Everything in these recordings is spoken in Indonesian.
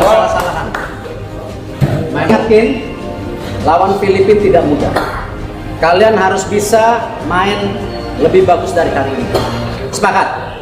kesalahan. Saya yakin lawan Filipina tidak mudah. Kalian harus bisa main lebih bagus dari hari ini. Sepakat?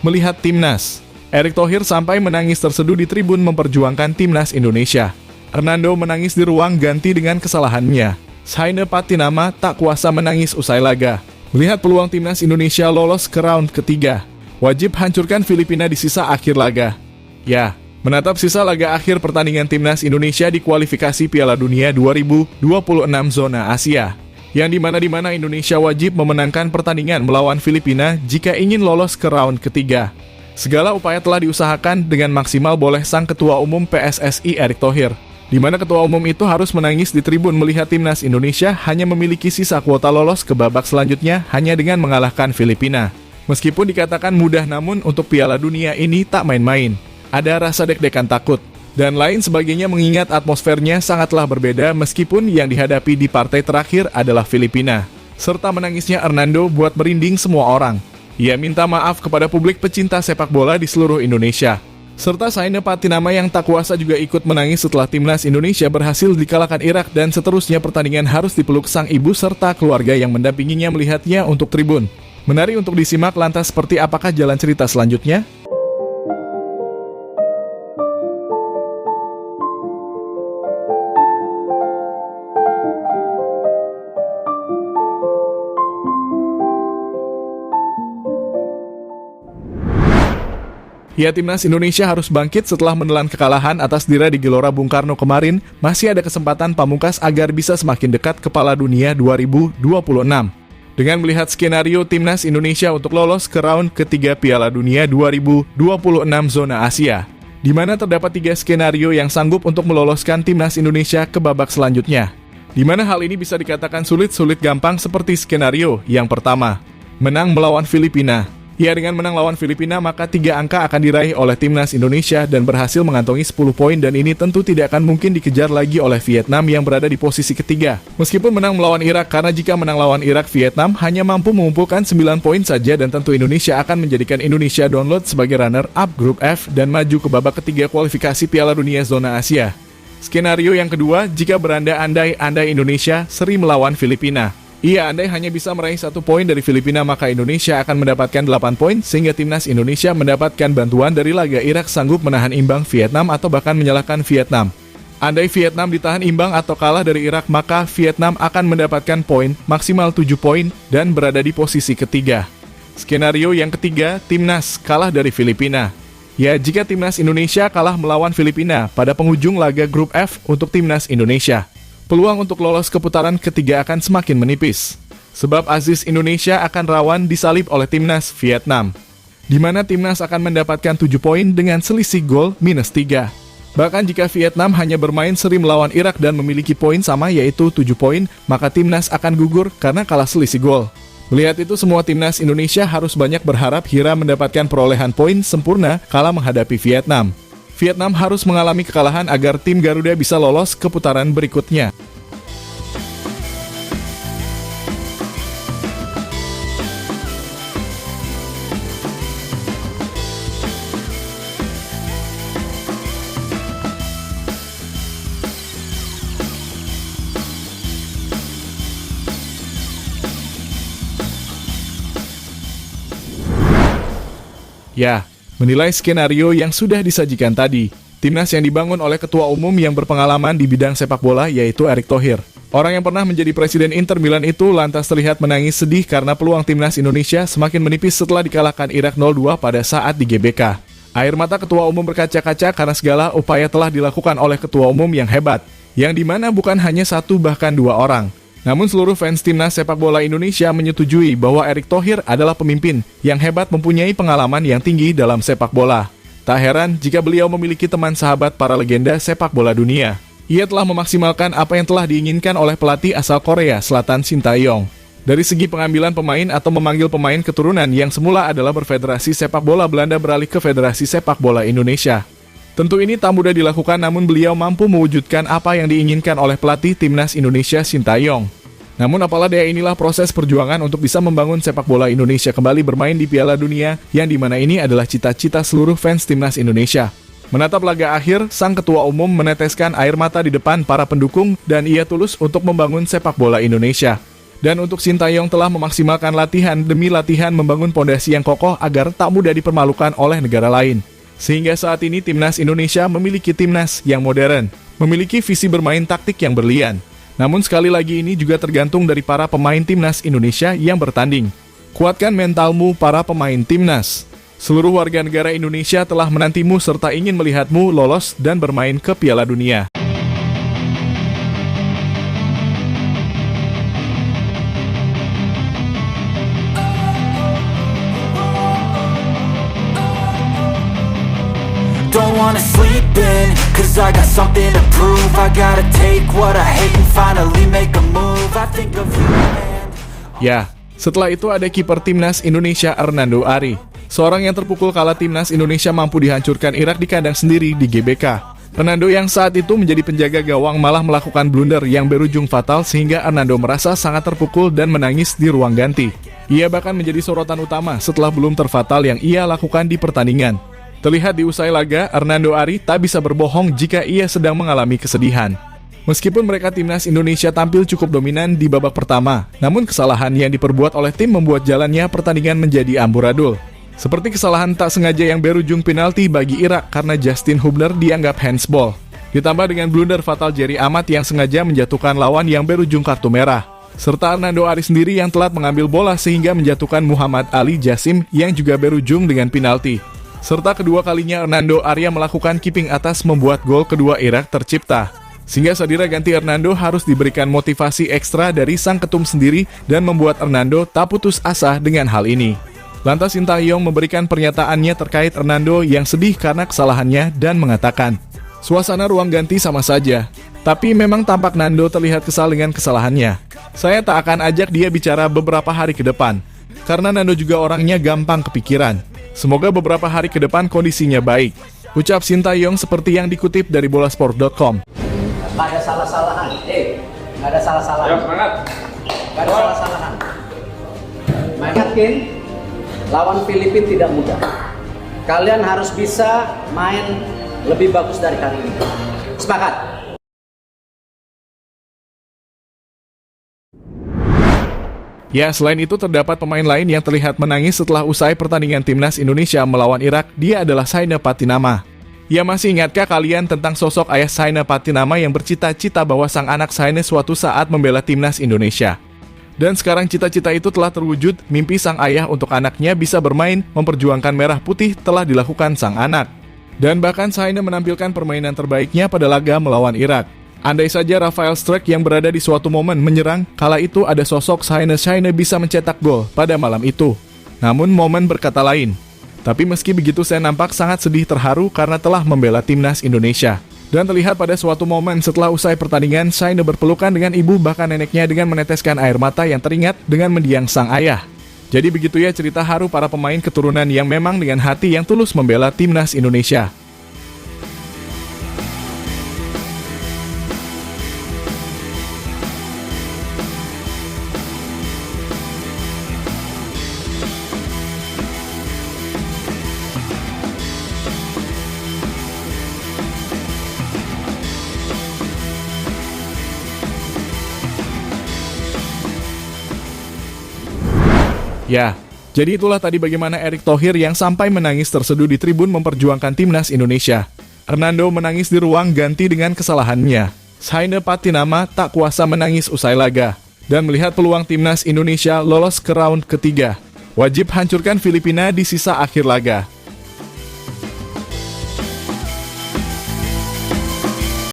Melihat timnas, Erick Thohir sampai menangis terseduh di tribun memperjuangkan timnas Indonesia. Hernando menangis di ruang ganti dengan kesalahannya. Saine Patinama tak kuasa menangis usai laga. Melihat peluang timnas Indonesia lolos ke round ketiga, wajib hancurkan Filipina di sisa akhir laga. Ya, menatap sisa laga akhir pertandingan timnas Indonesia di kualifikasi Piala Dunia 2026 zona Asia, yang dimana Indonesia wajib memenangkan pertandingan melawan Filipina jika ingin lolos ke round ketiga. Segala upaya telah diusahakan dengan maksimal oleh sang Ketua Umum PSSI Erick Thohir, di mana Ketua Umum itu harus menangis di tribun melihat timnas Indonesia hanya memiliki sisa kuota lolos ke babak selanjutnya hanya dengan mengalahkan Filipina. Meskipun dikatakan mudah, namun untuk Piala Dunia ini tak main-main. Ada rasa deg-degan, takut, dan lain sebagainya mengingat atmosfernya sangatlah berbeda meskipun yang dihadapi di partai terakhir adalah Filipina. Serta menangisnya Hernando buat merinding semua orang. Ia minta maaf kepada publik pecinta sepak bola di seluruh Indonesia. Serta Saine Patinama yang tak kuasa juga ikut menangis setelah timnas Indonesia berhasil dikalahkan Irak dan seterusnya pertandingan harus dipeluk sang ibu serta keluarga yang mendampinginya melihatnya untuk tribun. Menarik untuk disimak, lantas seperti apakah jalan cerita selanjutnya? Ya, timnas Indonesia harus bangkit setelah menelan kekalahan atas Dira di Gelora Bung Karno kemarin. Masih ada kesempatan pamungkas agar bisa semakin dekat ke Piala Dunia 2026. Dengan melihat skenario timnas Indonesia untuk lolos ke round ketiga Piala Dunia 2026 zona Asia, di mana terdapat 3 skenario yang sanggup untuk meloloskan timnas Indonesia ke babak selanjutnya. Di mana hal ini bisa dikatakan sulit gampang seperti skenario yang pertama, menang melawan Filipina. Ya, dengan menang lawan Filipina maka 3 angka akan diraih oleh timnas Indonesia dan berhasil mengantongi 10 poin, dan ini tentu tidak akan mungkin dikejar lagi oleh Vietnam yang berada di posisi ketiga. Meskipun menang melawan Irak, karena jika menang lawan Irak, Vietnam hanya mampu mengumpulkan 9 poin saja dan tentu Indonesia akan menjadikan Indonesia download sebagai runner-up grup F dan maju ke babak ketiga kualifikasi Piala Dunia zona Asia. Skenario yang kedua, jika berandai-andai Indonesia seri melawan Filipina. Iya, andai hanya bisa meraih 1 poin dari Filipina, maka Indonesia akan mendapatkan 8 poin, sehingga timnas Indonesia mendapatkan bantuan dari laga Irak sanggup menahan imbang Vietnam atau bahkan menyalahkan Vietnam. Andai Vietnam ditahan imbang atau kalah dari Irak, maka Vietnam akan mendapatkan poin maksimal 7 poin dan berada di posisi ketiga. Skenario yang ketiga, timnas kalah dari Filipina. Ya, jika timnas Indonesia kalah melawan Filipina pada penghujung laga grup F untuk timnas Indonesia, peluang untuk lolos ke putaran ketiga akan semakin menipis. Sebab Aziz Indonesia akan rawan disalib oleh timnas Vietnam, di mana timnas akan mendapatkan 7 poin dengan selisih gol -3. Bahkan jika Vietnam hanya bermain seri melawan Irak dan memiliki poin sama yaitu 7 poin, maka timnas akan gugur karena kalah selisih gol. Melihat itu, semua timnas Indonesia harus banyak berharap Hira mendapatkan perolehan poin sempurna kala menghadapi Vietnam. Vietnam harus mengalami kekalahan agar tim Garuda bisa lolos ke putaran berikutnya. Ya, menilai skenario yang sudah disajikan tadi, timnas yang dibangun oleh ketua umum yang berpengalaman di bidang sepak bola yaitu Erick Thohir. Orang yang pernah menjadi presiden Inter Milan itu lantas terlihat menangis sedih karena peluang timnas Indonesia semakin menipis setelah dikalahkan Irak 0-2 pada saat di GBK. Air mata ketua umum berkaca-kaca karena segala upaya telah dilakukan oleh ketua umum yang hebat, yang dimana bukan hanya 1 bahkan 2 orang. Namun seluruh fans timnas sepak bola Indonesia menyetujui bahwa Erick Thohir adalah pemimpin yang hebat, mempunyai pengalaman yang tinggi dalam sepak bola. Tak heran jika beliau memiliki teman sahabat para legenda sepak bola dunia. Ia telah memaksimalkan apa yang telah diinginkan oleh pelatih asal Korea Selatan Shin Tae-yong. Dari segi pengambilan pemain atau memanggil pemain keturunan yang semula adalah berfederasi sepak bola Belanda beralih ke Federasi Sepak Bola Indonesia. Tentu ini tak mudah dilakukan, namun beliau mampu mewujudkan apa yang diinginkan oleh pelatih timnas Indonesia Sintayong. Namun apalah daya, inilah proses perjuangan untuk bisa membangun sepak bola Indonesia kembali bermain di Piala Dunia, yang dimana ini adalah cita-cita seluruh fans timnas Indonesia. Menatap laga akhir, sang ketua umum meneteskan air mata di depan para pendukung dan ia tulus untuk membangun sepak bola Indonesia. Dan untuk Sintayong telah memaksimalkan latihan demi latihan membangun pondasi yang kokoh agar tak mudah dipermalukan oleh negara lain. Sehingga saat ini timnas Indonesia memiliki timnas yang modern, memiliki visi bermain taktik yang berlian. Namun sekali lagi ini juga tergantung dari para pemain timnas Indonesia yang bertanding. Kuatkan mentalmu para pemain timnas. Seluruh warga negara Indonesia telah menantimu serta ingin melihatmu lolos dan bermain ke Piala Dunia. Don't wanna sleep in, cause I got something to prove. I gotta take what I hate and finally make a move. I think of you, man. Ya, setelah itu ada kiper timnas Indonesia Hernando Ari. Seorang yang terpukul kala timnas Indonesia mampu dihancurkan Irak di kandang sendiri di GBK. Hernando yang saat itu menjadi penjaga gawang malah melakukan blunder yang berujung fatal sehingga Hernando merasa sangat terpukul dan menangis di ruang ganti. Ia bahkan menjadi sorotan utama setelah belum terfatal yang ia lakukan di pertandingan. Terlihat di usai laga, Hernando Ari tak bisa berbohong jika ia sedang mengalami kesedihan. Meskipun mereka timnas Indonesia tampil cukup dominan di babak pertama, namun kesalahan yang diperbuat oleh tim membuat jalannya pertandingan menjadi amburadul. Seperti kesalahan tak sengaja yang berujung penalti bagi Irak karena Justin Hubner dianggap handsball. Ditambah dengan blunder fatal Jerry Amat yang sengaja menjatuhkan lawan yang berujung kartu merah. Serta Hernando Ari sendiri yang telat mengambil bola sehingga menjatuhkan Muhammad Ali Jasim yang juga berujung dengan penalti. Serta kedua kalinya Hernando Ari melakukan keeping atas membuat gol kedua Irak tercipta. Sehingga Sadira ganti Hernando harus diberikan motivasi ekstra dari sang ketum sendiri dan membuat Hernando tak putus asa dengan hal ini. Lantas Sintayong memberikan pernyataannya terkait Hernando yang sedih karena kesalahannya dan mengatakan, "Suasana ruang ganti sama saja, tapi memang tampak Nando terlihat kesal dengan kesalahannya. Saya tak akan ajak dia bicara beberapa hari ke depan, karena Nando juga orangnya gampang kepikiran. Semoga beberapa hari ke depan kondisinya baik," ucap Sintayong seperti yang dikutip dari bolasport.com. Nggak ada salah-salahan. Nggak ada salah-salahan. Ya, semangat. Nggak ada salah-salahan. Main yakin, lawan Filipina tidak mudah. Kalian harus bisa main lebih bagus dari kali ini. Sepakat? Ya, selain itu terdapat pemain lain yang terlihat menangis setelah usai pertandingan timnas Indonesia melawan Irak. Dia adalah Saina Patinama. Ya, masih ingatkah kalian tentang sosok ayah Saina Patinama yang bercita-cita bahwa sang anak Saina suatu saat membela timnas Indonesia? Dan sekarang cita-cita itu telah terwujud. Mimpi sang ayah untuk anaknya bisa bermain memperjuangkan merah putih telah dilakukan sang anak. Dan bahkan Saina menampilkan permainan terbaiknya pada laga melawan Irak. Andai saja Rafael Struijk yang berada di suatu momen menyerang, kala itu ada sosok Saina bisa mencetak gol pada malam itu. Namun momen berkata lain. Tapi meski begitu saya nampak sangat sedih terharu karena telah membela timnas Indonesia. Dan terlihat pada suatu momen setelah usai pertandingan, Saina berpelukan dengan ibu bahkan neneknya dengan meneteskan air mata yang teringat dengan mendiang sang ayah. Jadi begitu ya cerita haru para pemain keturunan yang memang dengan hati yang tulus membela timnas Indonesia. Ya, jadi itulah tadi bagaimana Erick Thohir yang sampai menangis terseduh di tribun memperjuangkan timnas Indonesia. Hernando menangis di ruang ganti dengan kesalahannya. Saina Patinama tak kuasa menangis usai laga. Dan melihat peluang timnas Indonesia lolos ke round ketiga. Wajib hancurkan Filipina di sisa akhir laga.